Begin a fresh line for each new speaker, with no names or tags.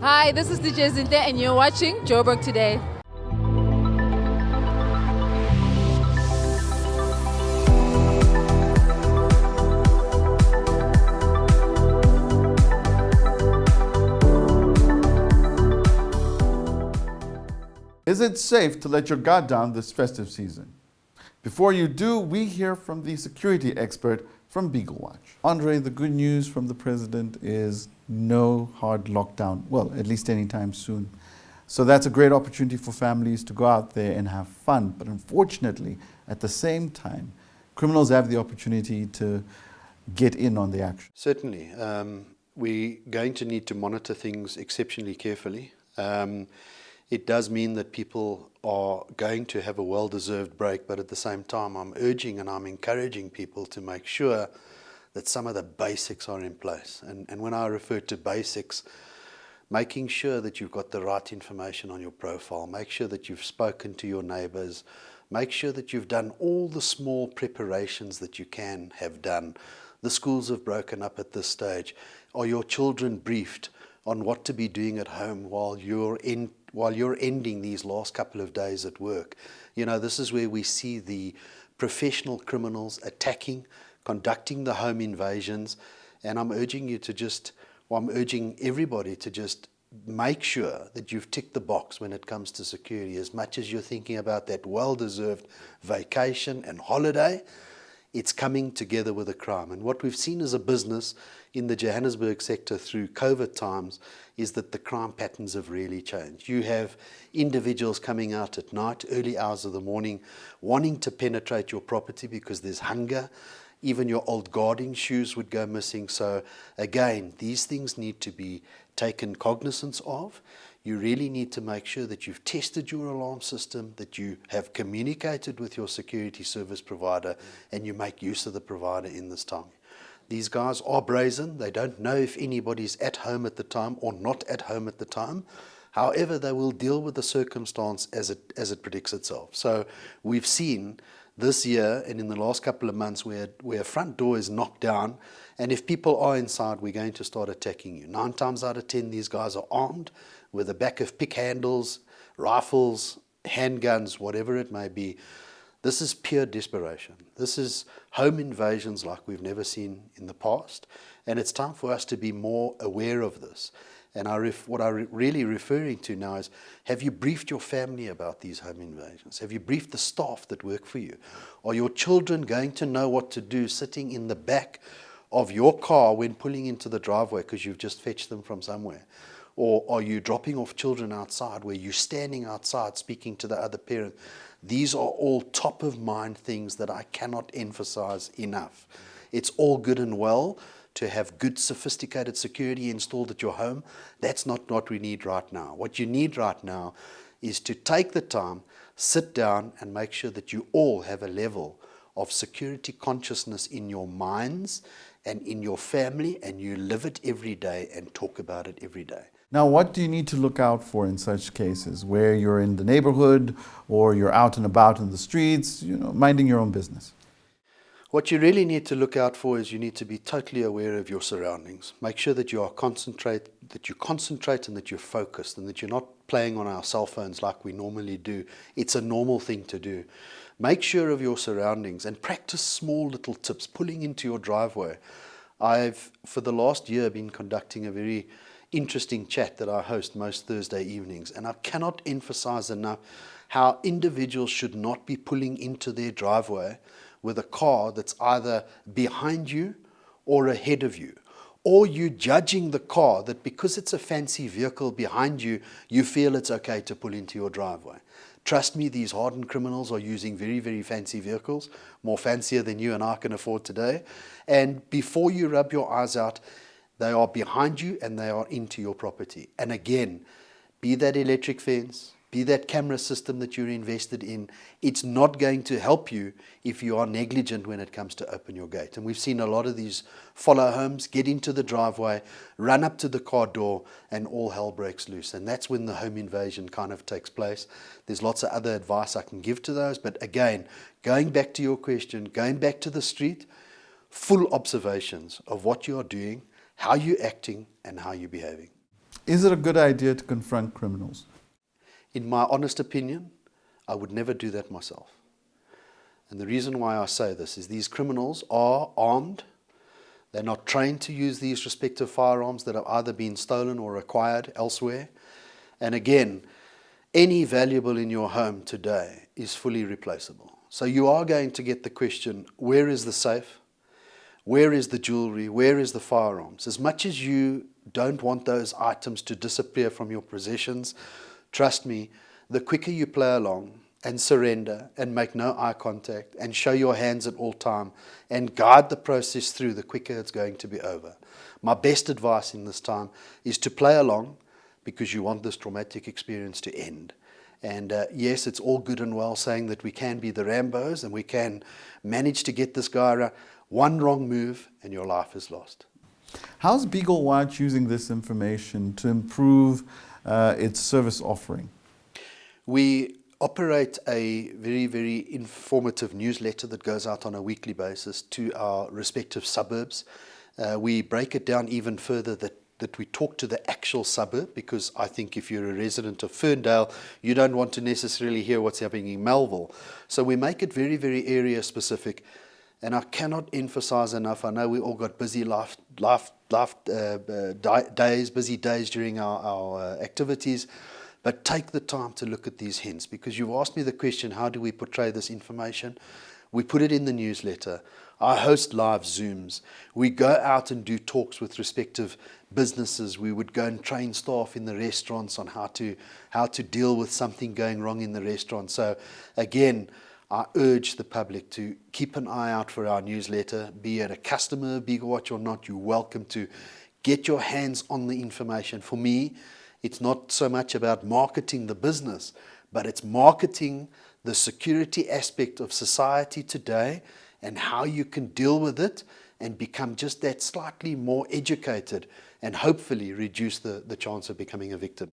Hi, this is DJ247 and you're watching Joburg Today.
Is it safe to let your guard down this festive season? Before you do, we hear from the security expert from Beagle Watch. Andre, the good news from the president is no hard lockdown, well, at least anytime soon. So that's a great opportunity for families to go out there and have fun. But unfortunately, at the same time, criminals have the opportunity to get in on the action.
Certainly. We're going to need to monitor things exceptionally carefully. It does mean that people are going to have a well-deserved break, but at the same time, I'm urging and I'm encouraging people to make sure that some of the basics are in place. And when I refer to basics, making sure that you've got the right information on your profile, make sure that you've spoken to your neighbors, make sure that you've done all the small preparations that you can have done. The schools have broken up at this stage. Are your children briefed on what to be doing at home while you're ending these last couple of days at work? You know, this is where we see the professional criminals attacking, conducting the home invasions, and I'm urging everybody to just make sure that you've ticked the box when it comes to security. As much as you're thinking about that well-deserved vacation and holiday, it's coming together with a crime. And what we've seen as a business in the Johannesburg sector through COVID times is that the crime patterns have really changed. You have individuals coming out at night, early hours of the morning, wanting to penetrate your property because there's hunger. Even your old guarding shoes would go missing. So again, these things need to be taken cognizance of. You really need to make sure that you've tested your alarm system, that you have communicated with your security service provider, and you make use of the provider in this time. These guys are brazen. They don't know if anybody's at home at the time or not at home at the time. However, they will deal with the circumstance as it predicts itself. So we've seen this year and in the last couple of months where a front door is knocked down, and if people are inside, we're going to start attacking you. 9 times out of 10, these guys are armed with a back of pick handles, rifles, handguns, whatever it may be. This is pure desperation. This is home invasions like we've never seen in the past, and it's time for us to be more aware of this. And what I'm really referring to now is, have you briefed your family about these home invasions? Have you briefed the staff that work for you? Are your children going to know what to do sitting in the back of your car when pulling into the driveway because you've just fetched them from somewhere? Or are you dropping off children outside where you're standing outside speaking to the other parent? These are all top of mind things that I cannot emphasize enough. It's all good and well to have good, sophisticated security installed at your home. That's not what we need right now. What you need right now is to take the time, sit down, and make sure that you all have a level of security consciousness in your minds and in your family, and you live it every day and talk about it every day.
Now, what do you need to look out for in such cases where you're in the neighborhood or you're out and about in the streets, minding your own business?
What you really need to look out for is you need to be totally aware of your surroundings. Make sure that you concentrate and that you're focused and that you're not playing on our cell phones like we normally do. It's a normal thing to do. Make sure of your surroundings and practice small little tips, pulling into your driveway. I've, for the last year, been conducting a very interesting chat that I host most Thursday evenings, and I cannot emphasize enough how individuals should not be pulling into their driveway with a car that's either behind you or ahead of you, or you judging the car that because it's a fancy vehicle behind you, you feel it's okay to pull into your driveway. Trust me, these hardened criminals are using very, very fancy vehicles, more fancier than you and I can afford today, and before you rub your eyes out, they are behind you and they are into your property. And again, be that electric fence, be that camera system that you're invested in, it's not going to help you if you are negligent when it comes to open your gate. And we've seen a lot of these follow homes get into the driveway, run up to the car door, and all hell breaks loose. And that's when the home invasion kind of takes place. There's lots of other advice I can give to those. But again, going back to your question, going back to the street, full observations of what you are doing, how you're acting, and how you're behaving.
Is it a good idea to confront criminals?
In my honest opinion, I would never do that myself. And the reason why I say this is these criminals are armed. They're not trained to use these respective firearms that have either been stolen or acquired elsewhere. And again, any valuable in your home today is fully replaceable. So you are going to get the question, where is the safe? Where is the jewelry? Where is the firearms? As much as you don't want those items to disappear from your possessions, trust me, the quicker you play along and surrender and make no eye contact and show your hands at all time and guide the process through, the quicker it's going to be over. My best advice in this time is to play along because you want this traumatic experience to end. And yes, it's all good and well saying that we can be the Rambos and we can manage to get this guy around. One wrong move and your life is lost.
How's Beagle Watch using this information to improve its service offering?
We operate a very, very informative newsletter that goes out on a weekly basis to our respective suburbs. We break it down even further that we talk to the actual suburb, because I think if you're a resident of Ferndale, you don't want to necessarily hear what's happening in Melville. So we make it very, very area specific. And I cannot emphasize enough, I know we all got busy busy days during our activities, but take the time to look at these hints, because you've asked me the question, how do we portray this information? We put it in the newsletter. I host live Zooms. We go out and do talks with respective businesses. We would go and train staff in the restaurants on how to deal with something going wrong in the restaurant. So again, I urge the public to keep an eye out for our newsletter. Be it a customer of Beagle Watch or not, you're welcome to get your hands on the information. For me, it's not so much about marketing the business, but it's marketing the security aspect of society today and how you can deal with it and become just that slightly more educated and hopefully reduce the chance of becoming a victim.